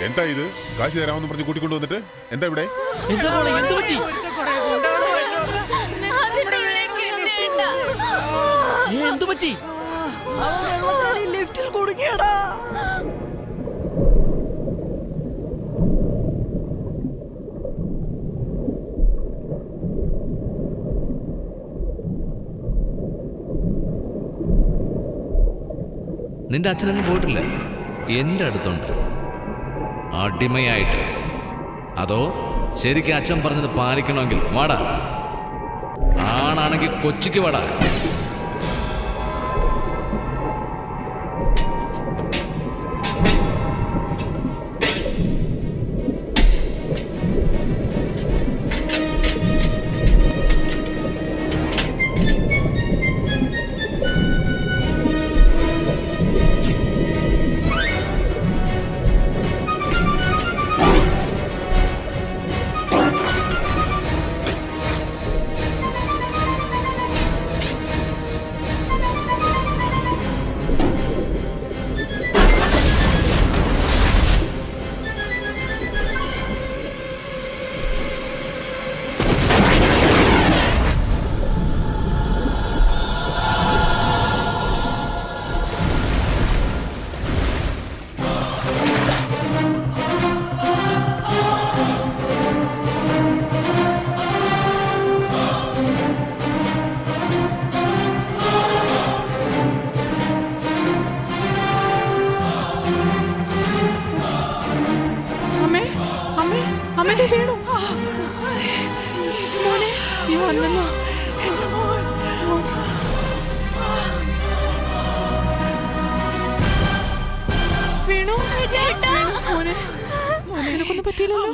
എന്താ ഇത്? കാശ് തരാമെന്ന് പറഞ്ഞ് കൂട്ടിക്കൊണ്ടു വന്നിട്ട് എന്താ ഇവിടെ? എന്തു പറ്റി? ലിഫ്റ്റിൽ കുടുങ്ങിയടാ. നിന്റെ അച്ഛനങ്ങ് പോയിട്ടില്ല, എൻ്റെ അടുത്തുണ്ട് അടിമയായിട്ട്. അതോ ശരിക്കും അച്ഛൻ പറഞ്ഞത് പാലിക്കണമെങ്കിൽ വാടാ, ആണാണെങ്കിൽ കൊച്ചിക്ക് വാടാ.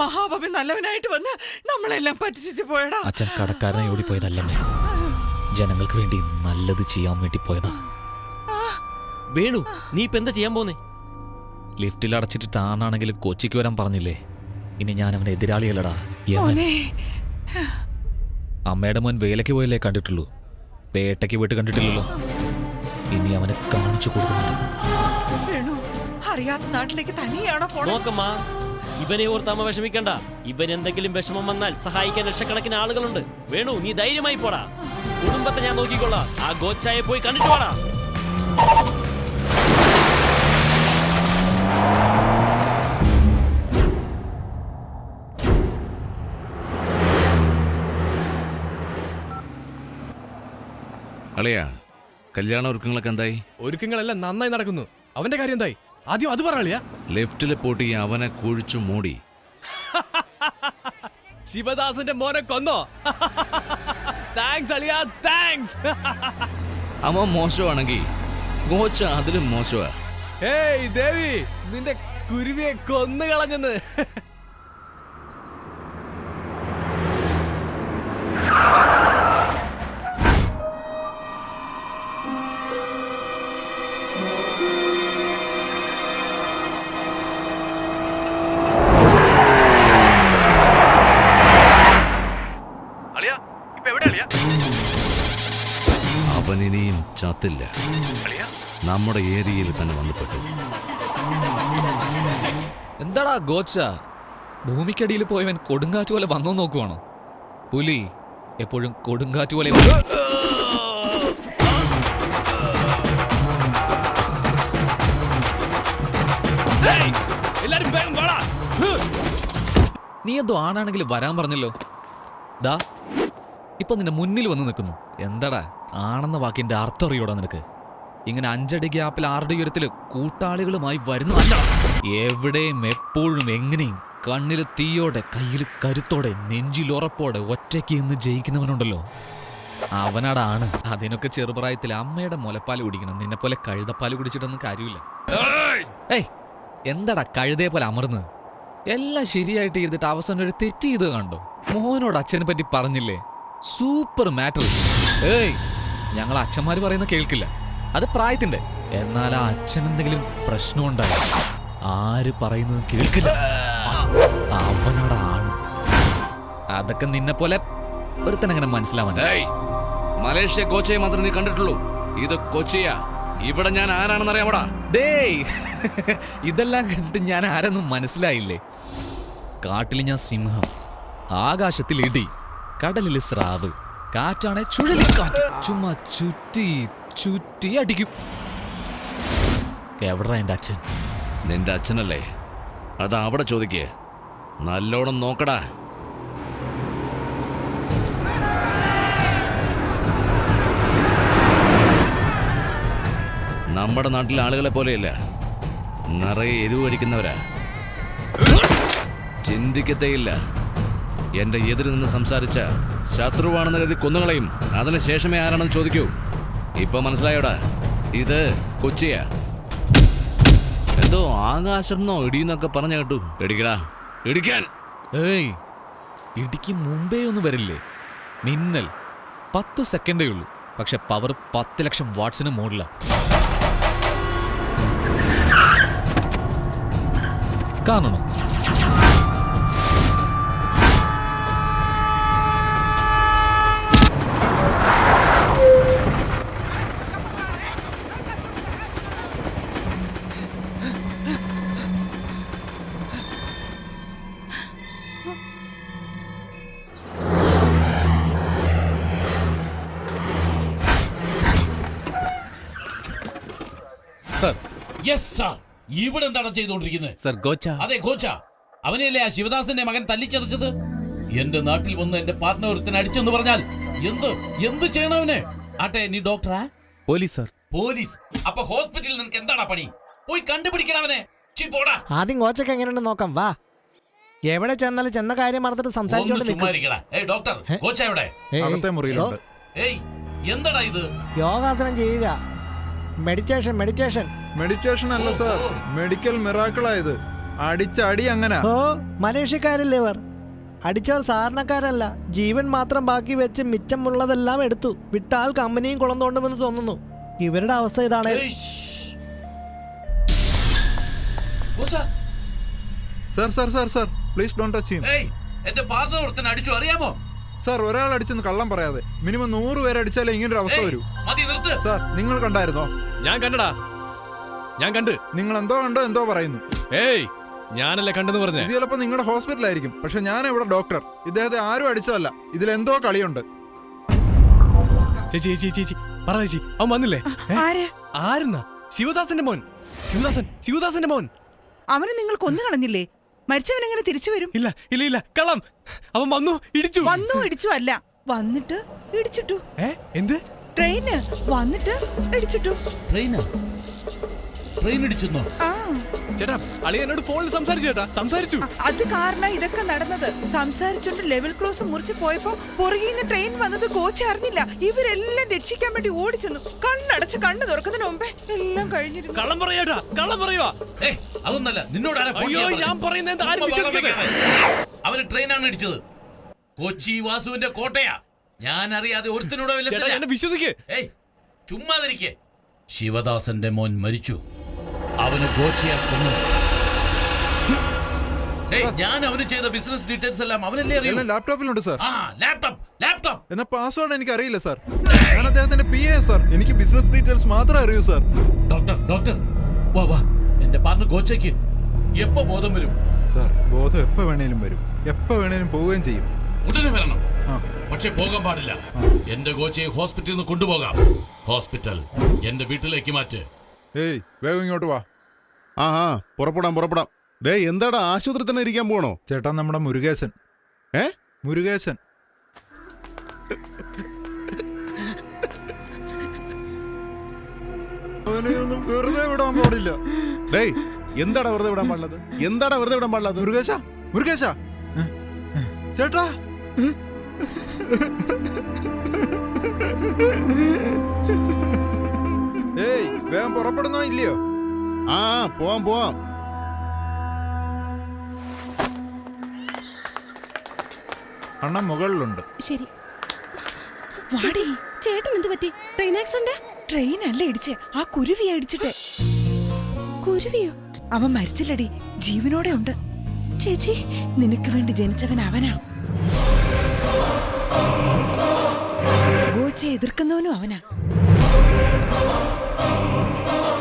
മഹാബാബി നല്ലവനായിട്ട് വന്ന് നമ്മളെല്ലാം പറ്റിച്ചു പോയടാ. അച്ഛൻ കടക്കാരനെ ഓടിപ്പോയതല്ലമ്മേ, ജനങ്ങൾക്ക് വേണ്ടി നല്ലത് ചെയ്യാൻ വേണ്ടി പോയതാ. വേണു, നീ ഇപ്പൊ എന്താ ചെയ്യാൻ പോന്നേ? ലിഫ്റ്റിൽ അടച്ചിട്ട് ആണാണെങ്കിലും കൊച്ചിക്ക് വരാൻ പറഞ്ഞില്ലേ. ഇനി ഞാൻ അവന്റെ എതിരാളിയല്ലടാ. അമ്മയുടെ മോൻ വേലയ്ക്ക് പോയല്ലേ കണ്ടിട്ടുള്ളൂ, പേട്ടയ്ക്ക് പോയിട്ട് കണ്ടിട്ടില്ലല്ലോ. ഇനി അവനെ കാണിച്ചു കൊടുക്കുന്നുണ്ട്. അറിയാത്ത നാട്ടിലേക്ക് തനിയാണോ നോക്കമ്മാ, ഇവനെ ഓർത്ത് അമ്മ വിഷമിക്കണ്ട. ഇവൻ എന്തെങ്കിലും വിഷമം വന്നാൽ സഹായിക്കാൻ ലക്ഷക്കണക്കിന് ആളുകളുണ്ട്. വേണു, നീ ധൈര്യമായി പോടാ. കുടുംബത്തെ ഞാൻ നോക്കിക്കൊള്ളാം. ആ ഗോച്ചായെ പോയി കണ്ടിട്ട് പോടാ. അളിയാ, കല്യാണ ഒരുക്കങ്ങളൊക്കെ എന്തായി? ഒരുക്കങ്ങളെല്ലാം നന്നായി നടക്കുന്നു. അവന്റെ കാര്യം എന്തായി? ആദ്യം അത് പറയാ. ലിഫ്റ്റിലെ പൂട്ടി അവനെ കുഴിച്ചു മൂടി. ശിവദാസന്റെ മോനെ കൊന്നോ? താങ്ക്സ് അളിയാ, താങ്ക്സ്. അവൻ മോശമാണെങ്കിൽ ഗോച്ച അതിലും മോശമാ. ഏയ് ദേവി, നിന്റെ കുരുവിയെ കൊന്നു കളഞ്ഞെന്ന്. അവനിനിയും ചത്തില്ല, നമ്മുടെ ഏരിയയിൽ തന്നെ വന്നുപെട്ടു. എന്താടാ ഗോച്ച, ഭൂമിക്കടിയിൽ പോയവൻ കൊടുങ്കാറ്റ് പോലെ വന്നോ നോക്കുവാണോ? പുലി എപ്പോഴും കൊടുങ്കാറ്റ് പോലെ. നീ എന്തോ ആണാണെങ്കിലും വരാൻ പറഞ്ഞല്ലോ. ദാ ഇപ്പൊ നിന്റെ മുന്നിൽ വന്ന് നിൽക്കുന്നു. എന്താടാ ആണെന്ന വാക്കിന്റെ അർത്ഥം അറിയോടാ നിനക്ക്? ഇങ്ങനെ 5 അടി ഗ്യാപ്പിൽ 6 അടി ഉയരത്തില് കൂട്ടാളികളുമായി വരുന്നു. എവിടെയും എപ്പോഴും എങ്ങനെയും കണ്ണില് തീയോടെ കയ്യിൽ കരുത്തോടെ നെഞ്ചിലുറപ്പോടെ ഒറ്റയ്ക്ക് നിന്ന് ജയിക്കുന്നവനുണ്ടല്ലോ, അവനാടാണ്. അതിനൊക്കെ ചെറുപ്രായത്തിൽ അമ്മയുടെ മുലപ്പാൽ കുടിക്കണം. നിന്നെ പോലെ കഴുതപ്പാൽ കുടിച്ചിട്ടൊന്നും കാര്യമില്ല. ഏയ് എന്താടാ കഴുതയെ പോലെ അമർന്ന്? എല്ലാം ശരിയായിട്ട് ചെയ്തിട്ട് അവസാനം ഒരു തെറ്റ് ചെയ്ത് കണ്ടോ? മോനോട് അച്ഛനെ പറ്റി പറഞ്ഞില്ലേ? Super matter. ഏയ് ഞങ്ങൾ അച്ഛന്മാര് പറയുന്ന കേൾക്കില്ല, അത് പ്രായത്തിന്റെ. എന്നാൽ ആ അച്ഛൻ എന്തെങ്കിലും പ്രശ്നം ഉണ്ടായി ആര് പറയുന്നത് കേൾക്കില്ല, അവനോടാണ്. അതൊക്കെ നിന്നെ പോലെ ഒരുത്തനങ്ങനെ മനസ്സിലാവാൻ. മലേഷ്യ കോച്ചയെ മാത്രമേ നീ കണ്ടിട്ടുള്ളൂ. ഇത് കൊച്ചിയാ. ഇവിടെ ഞാൻ ആരാണെന്ന് അറിയാമോടാ? ഡേയ് ഇതെല്ലാം കണ്ടിട്ട് ഞാൻ ആരെന്നും മനസ്സിലായില്ലേ? കാട്ടിൽ ഞാൻ സിംഹം, ആകാശത്തിൽ ഇടി, കടലിൽ സ്രാവ്, കാറ്റാണെ ചുഴലിക്കാറ്റ്. ചുമ്മാ ചുറ്റി ചുറ്റി അടിക്കും. എവിടാ എന്റെ അച്ഛൻ? നിന്റെ അച്ഛനല്ലേ? അത് അവിടെ ചോദിക്കേ. നല്ലോണം നോക്കടാ. നമ്മുടെ നാട്ടിലെ ആളുകളെ പോലെയല്ല, നിറയെ എരിവ് അടിക്കുന്നവരാ. ചിന്തിക്കത്തേയില്ല. എന്റെ എതിര് നിന്ന് സംസാരിച്ച ശത്രുവാണെന്ന് കരുതി കൊന്നുകളയും. അതിന് ശേഷമേ ആരാണെന്ന് ചോദിക്കൂ. ഇപ്പൊ മനസ്സിലായോടാ? ഇത് കൊച്ചിയാ. എന്തോ ആകാശം എന്നോ ഇടിയെന്നൊക്കെ പറഞ്ഞു കേട്ടു. ഇടിക്കടാ, ഇടിക്കാൻ. ഏയ്, ഇടിക്ക് മുമ്പേ ഒന്നും വരില്ലേ? മിന്നൽ 10 സെക്കൻഡേ ഉള്ളൂ, പക്ഷെ പവർ 10 ലക്ഷം വാട്ട്സിന് മുകളിലാ. കാണണോ? സർ. Yes sir. ഇവിടെ എന്താണ് ചെയ്തുകൊണ്ടിരിക്കുന്നത്? സർ, ഗോച്ച. അതെ, ഗോച്ച. അവനെയല്ലേ ആ ശിവദാസന്റെ മകൻ തല്ലിച്ചതച്ചത്? എന്റെ നാട്ടിൽ വന്ന് എന്റെ പാർട്ട്ണർ ഒരുത്തനെ അടിച്ചെന്ന് പറഞ്ഞാൽ എന്ത് ചെയ്യണം അവന്? ആട്ടെ, നീ ഡോക്ടറാ? Police sir. പോലീസ്? അപ്പൊ ഹോസ്പിറ്റലിൽ നിനക്ക് എന്താണ് പണി? പോയി കണ്ടുപിടിക്കണം അവനെ. പോടാ. ആദ്യം കോച്ചൊക്കെ എങ്ങനെയുണ്ട് നോക്കാം, വാ. എവിടെ ചെന്നാലും ചെന്ന കാര്യം മറന്നിട്ട് സംസാരിച്ചോണ്ട് നിൽക്കും. ഡോക്ടർ, ഗോച്ച എവിടെ? അകത്തെ മുറിയിലുണ്ട്. ഏയ്, എന്താടാ ഇത്? യോഗാസനം ചെയ്യുക. മെഡിറ്റേഷൻ മെഡിറ്റേഷൻ മെഡിറ്റേഷൻ അല്ല സർ, മെഡിക്കൽ മിറാക്കിളായത്. അടിച്ച അടി അങ്ങനെ. ഓ, മലേഷ്യക്കാരല്ലേ ഇവർ? അടിച്ചവർ സാധാരണക്കാരല്ല. ജീവൻ മാത്രം ബാക്കി വെച്ച് മിച്ചമുള്ളതെല്ലാം എടുത്തു. വിട്ടാൽ കമ്പനിയും കുളം തോണ്ടുമെന്ന് തോന്നുന്നു. ഇവരുടെ അവസ്ഥ ഇതാണ്. Sir sir sir sir please don't touch him. എന്റെ പാർട്ണർ ഒരുത്തനെ അടിച്ചു, അറിയാമോ? സർ, ഒരാൾ അടിച്ചെന്ന് കള്ളം പറയാതെ. മിനിമം 100 പേര് അടിച്ചാലേ ഇങ്ങനൊരു അവസ്ഥ വരൂ. മതി, നിർത്ത്. സർ, നിങ്ങൾ കണ്ടായിരുന്നോ? ഞാൻ കണ്ടടാ, ഞാൻ കണ്ട്. നിങ്ങൾ എന്തോ കണ്ടോ എന്തോ പറയുന്നു. ഏയ്, ഞാനല്ലേ കണ്ടെന്ന് പറഞ്ഞേ. ഇത് ചിലപ്പോ നിങ്ങളുടെ ഹോസ്പിറ്റലായിരിക്കും, പക്ഷെ ഞാൻ ഇവിടെ ഡോക്ടർ. ഇദ്ദേഹത്തെ ആരും അടിച്ചതല്ല. ഇതിലെന്തോ കളിയുണ്ട്. ചേച്ചി ചേച്ചി ചേച്ചി പറ ചേച്ചി, അവൻ വന്നില്ലേ? ആരെന്നാ? ശിവദാസന്റെ മോൻ. ശിവദാസന്റെ മോൻ. അവനെ നിങ്ങൾ കൊന്നു കളഞ്ഞില്ലേ? മരിച്ചവൻ എങ്ങനെ തിരിച്ചു വരും? ഇല്ല ഇല്ല ഇല്ല, കള്ളം. അവൻ വന്നു, ഇടിച്ചു. ഇടിച്ചു അല്ല, വന്നിട്ട് ഇടിച്ചിട്ടു. എന്ത്? ട്രെയിന് വന്നിട്ട് ഇടിച്ചിട്ടു. ട്രെയിൻ ഇടിച്ചെന്നോ? ആ, ചേട്ടാ, അളി എന്നോട് ഫോണിൽ സംസാരിച്ചു. ചേട്ടാ, സംസാരിച്ചു. അത് കാരണം ഇതൊക്കെ നടന്നത്. സംസാരിച്ചോണ്ട് ലെവൽ ക്രോസ് മുറിച്ച് പോയപ്പോ പുറകിൽ നിന്ന് ട്രെയിൻ വന്നത് കോച്ച് അറിഞ്ഞില്ല. ഇവരെല്ലാം രക്ഷിക്കാൻ വേണ്ടി ഓടിച്ചെന്നു. കണ്ണടച്ച് കണ്ണ് തുറക്കുന്നതിന് മുമ്പേ എല്ലാം കഴിഞ്ഞിരുന്നു. കള്ളം പറയാട്ടാ, കള്ളം പറയുവാ. അതൊന്നല്ല, നിന്നോട് അയ്യോ, ഞാൻ പറയുന്നത് ആരും വിശ്വസിക്കുന്നത്. അവന് ട്രെയിനാണ് ഇടിച്ചത്. കൊച്ചി വാസുവിന്റെ കോട്ടയാ. ഞാൻ അറിയാതെ ഒരുത്തനോട് വിശ്വസിക്കേ. ചുമ്മാതിരിക്കേ. ശിവദാസന്റെ മോൻ മരിച്ചു. അവന് ഗോച്ചയെ കൊന്നു. ഞാൻ അവന് ചെയ്ത ബിസിനസ് ഡീറ്റെയിൽസ് എല്ലാം അവനല്ലേ അറിയൂ. ലാപ്ടോപ്പിലുണ്ട് സർ. ലാപ്ടോപ്പ്. എന്നാ പാസ്വേഡ് എനിക്ക് അറിയില്ല സർ. ഞാൻ അദ്ദേഹത്തിന്റെ PA സർ. എനിക്ക് ബിസിനസ് ഡീറ്റെയിൽസ് മാത്രമേ അറിയൂ സർ. ഡോക്ടർ വാ. എന്റെ പാർട്ണർ ഗോച്ചയ്ക്ക് എപ്പോ ബോധം വരും? സർ, ബോധം എപ്പോ വേണേലും വരും, എപ്പോ വേണേലും പോവുകയും ചെയ്യും. ഉടനെ വരണം, പക്ഷെ പോകാൻ പാടില്ല. എന്റെ ഗോച്ചയെ ഹോസ്പിറ്റലിൽ നിന്ന് കൊണ്ടുപോകാം. ഹോസ്പിറ്റൽ എന്റെ വീട്ടിലേക്ക് മാറ്റ്. ഏയ്, വേഗം ഇങ്ങോട്ട് വാ. ആ പുറപ്പെടാം. ഡേ, എന്താടാ ആശുപത്രി തന്നെ ഇരിക്കാൻ പോണോ? ചേട്ടാ, നമ്മുടെ മുരുകേശൻ. മുരുകേശൻ. അവനെയൊന്നും വെറുതെ വിടാൻ പാടില്ല. ഡേയ്, എന്താടാ വെറുതെ വിടാൻ പാടില്ലാത്ത? മുരുകേശ ചേട്ടാ. ഏയ്, വേഗം പുറപ്പെടുന്നോ ഇല്ലയോ? പോവാം. അണ്ണൻ മുകളിലുണ്ട്. ശരി. ചേട്ടൻ എന്ത് പറ്റി? Train accident? ട്രെയിൻ അല്ല ഇടിച്ചേ, ആ കുരുവിയെ ഇടിച്ചിട്ടേ. കുരുവിയോ? അവൻ മരിച്ചില്ലടി, ജീവനോടെ ഉണ്ട്. ചേച്ചി, നിനക്ക് വേണ്ടി ജനിച്ചവൻ അവനാ. ഗോച്ചയെ എതിർക്കുന്നവനും അവനാ.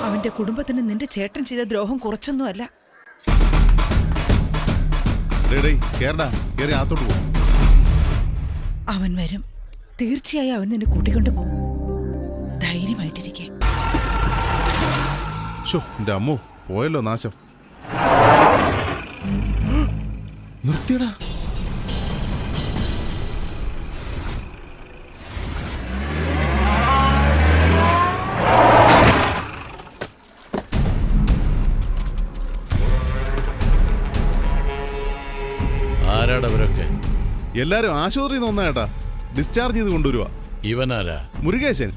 അവന്റെ കുടുംബത്തിന് നിന്റെ ചേട്ടൻ ചെയ്ത ദ്രോഹം കുറച്ചൊന്നുമല്ല. കേരടാ കേറി അകത്തോട്ട് പോ. അവൻ വരും, തീർച്ചയായും അവൻ നിന്നെ കൂട്ടിക്കൊണ്ടു പോകും. ധൈര്യമായിട്ടിരിക്കെ. എന്റെ അമ്മോ, പോയല്ലോ നാശം. നിർത്തിയടാ. ആരാടവരൊക്കെ? എല്ലാരും ആശുപത്രിയിൽ നിന്ന് വന്നാ ചേട്ടാ, ഡിസ്ചാർജ് ചെയ്ത് കൊണ്ടുവരുവാ. ഇവനാരാ? മുരുകേശൻ,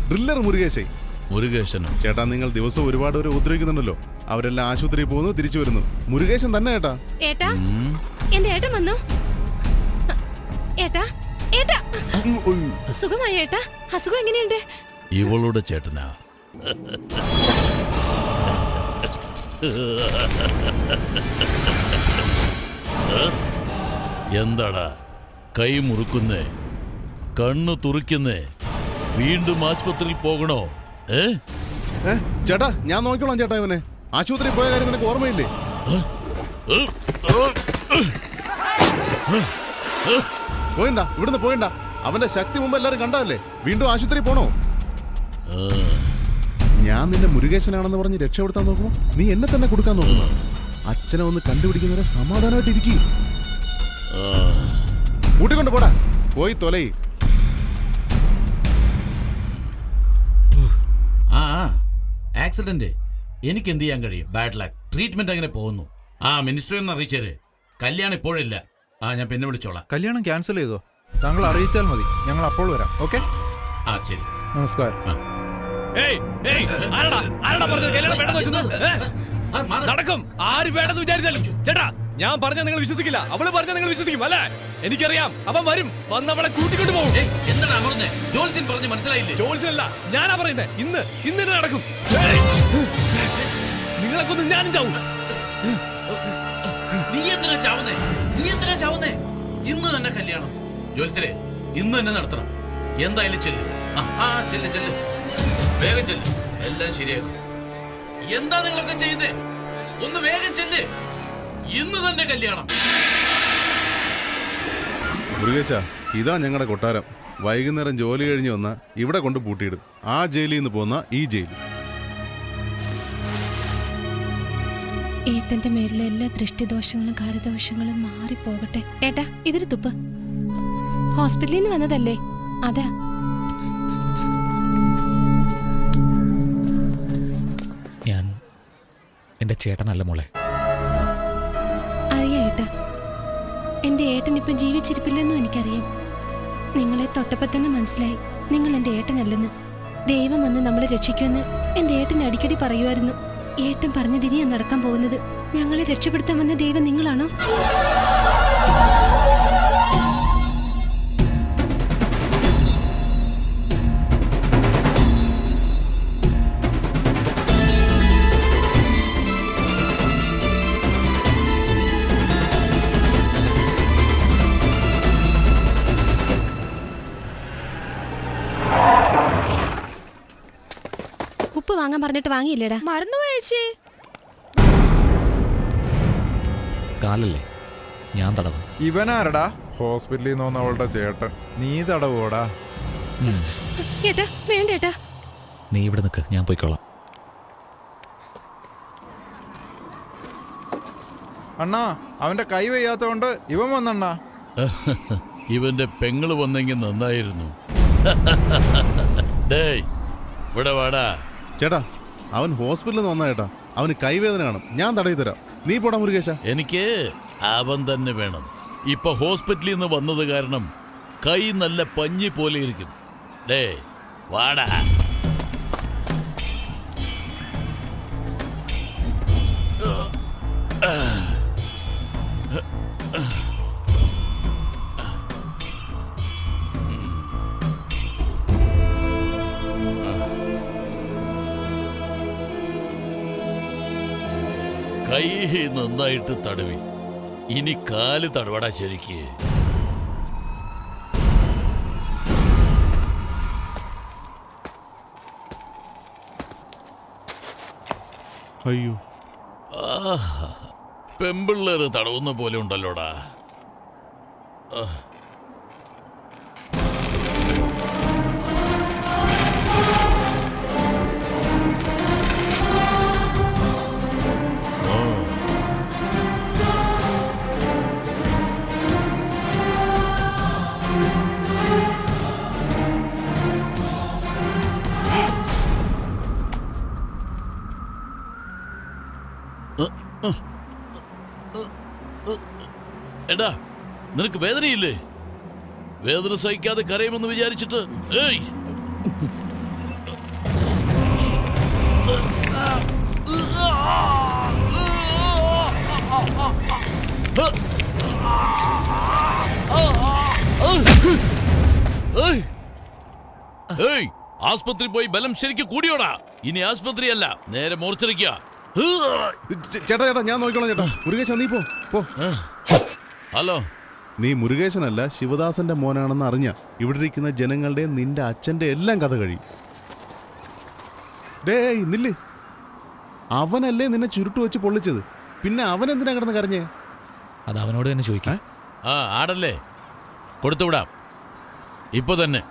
ഡ്രില്ലർ മുരുകേശൻ. മുരുകേശനോ? ചേട്ടാ, നിങ്ങൾ ദിവസം ഒരുപാട് പേര് ഉപദ്രവിക്കുന്നുണ്ടല്ലോ. അവരെല്ലാം ആശുപത്രിയിൽ പോകുന്നു, തിരിച്ചു വരുന്നു. മുരുകേശൻ തന്നെ ചേട്ടാ. ഏട്ടാ, എന്റെ ഏട്ടൻ വന്നു. ഏട്ടാ, ഏട്ടാ, സുഖമായ ഏട്ടാ? അസുഖം എങ്ങനെയുണ്ട്? ഇവളുടെ ചേട്ടനാ. എന്താടാ കൈ മുറുക്കുന്നേ, കണ്ണു തുറിക്കുന്നേ? വീണ്ടും ആശുപത്രിയിൽ പോകണോ? ചേട്ടാ, ഞാൻ നോക്കിക്കോളാം ചേട്ടാ. ഇവനെ ആശുപത്രിയിൽ പോയ കാര്യം നിനക്ക് ഓർമ്മയില്ലേ? പോയിണ്ട, ഇവിടുന്ന് പോയിണ്ട. അവന്റെ ശക്തി മുമ്പ് എല്ലാരും കണ്ടതല്ലേ. വീണ്ടും ആശുപത്രി പോണോ? ഞാൻ നിന്നെ മുരുകേശനാണെന്ന് പറഞ്ഞ് രക്ഷപ്പെടുത്താൻ നോക്കുമോ നീ എന്നെ തന്നെ കൊടുക്കാൻ നോക്കുമോ? അച്ഛനെ ഒന്ന് കണ്ടുപിടിക്കുന്നവരെ സമാധാനമായിട്ട് ഇരിക്കും. കൂട്ടിക്കൊണ്ട് പോടാ, പോയി തൊലയി. ആക്സിഡന്റ് എനിക്ക് എന്ത് ചെയ്യാൻ കഴിയും? Bad luck. ട്രീറ്റ്മെന്റ് അങ്ങനെ പോകുന്നു. മിനിസ്റ്ററി ഒന്ന് അറിയിച്ചേര്. കല്യാണം ഇപ്പോഴില്ല. ഞാൻ പിന്നെ വിളിച്ചോളാം. കല്യാണം ക്യാൻസൽ ചെയ്തോ? താങ്കൾ അറിയിച്ചാൽ മതി, ഞങ്ങൾ അപ്പോൾ വരാം. ഓക്കെ, ശരി. നമസ്കാരം. നടക്കും. ആര് വേണമെന്ന് വിചാരിച്ചാലും ചേട്ടാ, ഞാൻ പറഞ്ഞാൽ നിങ്ങൾ വിശ്വസിക്കില്ല. അവള് പറഞ്ഞാൽ നിങ്ങൾ വിശ്വസിക്കും അല്ലേ? എനിക്കറിയാം, അവൻ വരും, വന്ന് അവളെ കൂട്ടിക്കൊണ്ട് പോകും. ജോൽസിൻ പറഞ്ഞു മനസ്സിലായില്ലേ? ജോൽസിനല്ല, ഞാനാ പറയുന്നത്. ഇന്ന് തന്നെ നടക്കും. നിങ്ങളെ കൊന്ന് ഞാനും ചാവും. നീ എന്തിനാ ചാവുന്നേ? ഇന്ന് തന്നെ കല്യാണം. ജോൽസിനെ ഇന്ന് തന്നെ നടത്തണം. എന്തായാലും ചെല്ല്. ചെല്ല്, വേഗം ചെല്ല്. എല്ലാം ശരിയാകും. എന്താ നിങ്ങളൊക്കെ ചെയ്യുന്നേ? ഒന്ന് വേഗം ചെല്ല്. ഇന്ന് തന്നെ കല്യാണം. മുരുകേശ, ഇതാ ഞങ്ങളുടെ കൊട്ടാരം. വൈകുന്നേരം ജോലി കഴിഞ്ഞ് വന്ന ഇവിടെ കൊണ്ട് പൂട്ടിയിടും. ആ ജയിലിൽ നിന്ന് പോന്ന ഈ ജയിൽ. ഏട്ടന്റെ മേലുള്ള എല്ലാ ദൃഷ്ടിദോഷങ്ങളും കാര്യദോഷങ്ങളും മാറിപ്പോകട്ടെ. ഏട്ടാ, ഇതിന് തുപ്പ്. ഹോസ്പിറ്റലിൽ നിന്ന് വന്നതല്ലേ? അതാ. ഞാൻ എന്റെ ചേട്ടനല്ല മോളെ. അറിയാം ഏട്ടാ, എന്റെ ഏട്ടൻ ഇപ്പം ജീവിച്ചിരിപ്പില്ലെന്നും എനിക്കറിയാം. നിങ്ങളെ തൊട്ടപ്പോൾ തന്നെ മനസ്സിലായി നിങ്ങൾ എന്റെ ഏട്ടനല്ലെന്ന്. ദൈവം വന്ന് നമ്മളെ രക്ഷിക്കുമെന്ന് എന്റെ ഏട്ടൻ അടിക്കടി പറയുമായിരുന്നു. ഏട്ടൻ പറഞ്ഞതിനിയാ നടക്കാൻ പോകുന്നത്. ഞങ്ങളെ രക്ഷപ്പെടുത്താൻ വന്ന ദൈവം നിങ്ങളാണോ? ഉപ്പ് വാങ്ങാൻ പറഞ്ഞിട്ട് വാങ്ങിയില്ലേടാ? മറന്നുപോയേ. കാലല്ലേ, ഞാൻ തടവും. ഇവനാരടാ? ഹോസ്പിറ്റലിൽ നിന്ന് വന്ന അവളുടെ ചേട്ടൻ. നീ തടവോടാ? ഏട്ടാ, വേണ്ട ഏട്ടാ. നീ ഇവിടെ നിൽക്ക്, ഞാൻ പോയിക്കോളാം. അണ്ണാ, അവന്റെ കൈ വയ്യാത്തോണ്ട് ഇവൻ വന്നണ്ണാ. ഇവന്റെ പെങ്ങള് വന്നെങ്കിൽ നന്നായിരുന്നു. ഡേയ്, ഇവിടെ വാടാ. ചേട്ടാ, അവൻ ഹോസ്പിറ്റലിൽ നിന്ന് വന്നാ ചേട്ടാ. അവന് കൈവേദന കാണും. ഞാൻ തടയി തരാം. നീ പോടാ മുരുകേശ. എനിക്ക് അവൻ തന്നെ വേണം. ഇപ്പൊ ഹോസ്പിറ്റലിൽ നിന്ന് വന്നത് കാരണം കൈ നല്ല പഞ്ഞി പോലെ ഇരിക്കും. ഡേ വാടാ. കൈ നന്നായിട്ട് തടവി. ഇനി കാല് തടവടാ ശരിക്ക്. അയ്യോ, പെമ്പിള്ളേര് തടവുന്ന പോലെ ഉണ്ടല്ലോടാ. എടാ, നിനക്ക് വേദനയില്ലേ? വേദന സഹിക്കാതെ കരയുമെന്ന് വിചാരിച്ചിട്ട് ഏയ് ഏയ്, ആസ്പത്രി പോയി ബലം ശരിക്ക് കൂടിയോടാ. ഇനി ആസ്പത്രിയല്ല, നേരെ മോർച്ചറിക്കുക. ചേട്ടാ ചേട്ടാ, ഞാൻ നോക്കിക്കോളാം ചേട്ടാ. മുരുകേശൻ നീ പോ. ഹലോ, നീ മുരുകേശനല്ല ശിവദാസന്റെ മോനാണെന്ന് അറിഞ്ഞ ഇവിടെ ഇരിക്കുന്ന ജനങ്ങളുടെ നിന്റെ അച്ഛന്റെ എല്ലാം കഥ കഴിയും. ഡേയ് നില്ല്, അവനല്ലേ നിന്നെ ചുരുട്ട് വെച്ച് പൊള്ളിച്ചത്, പിന്നെ അവൻ എന്തിനാ കിടന്ന് കരഞ്ഞേ? അത് അവനോട് തന്നെ ചോദിക്കാം. ആടല്ലേ, കൊടുത്തുവിടാം ഇപ്പൊ തന്നെ.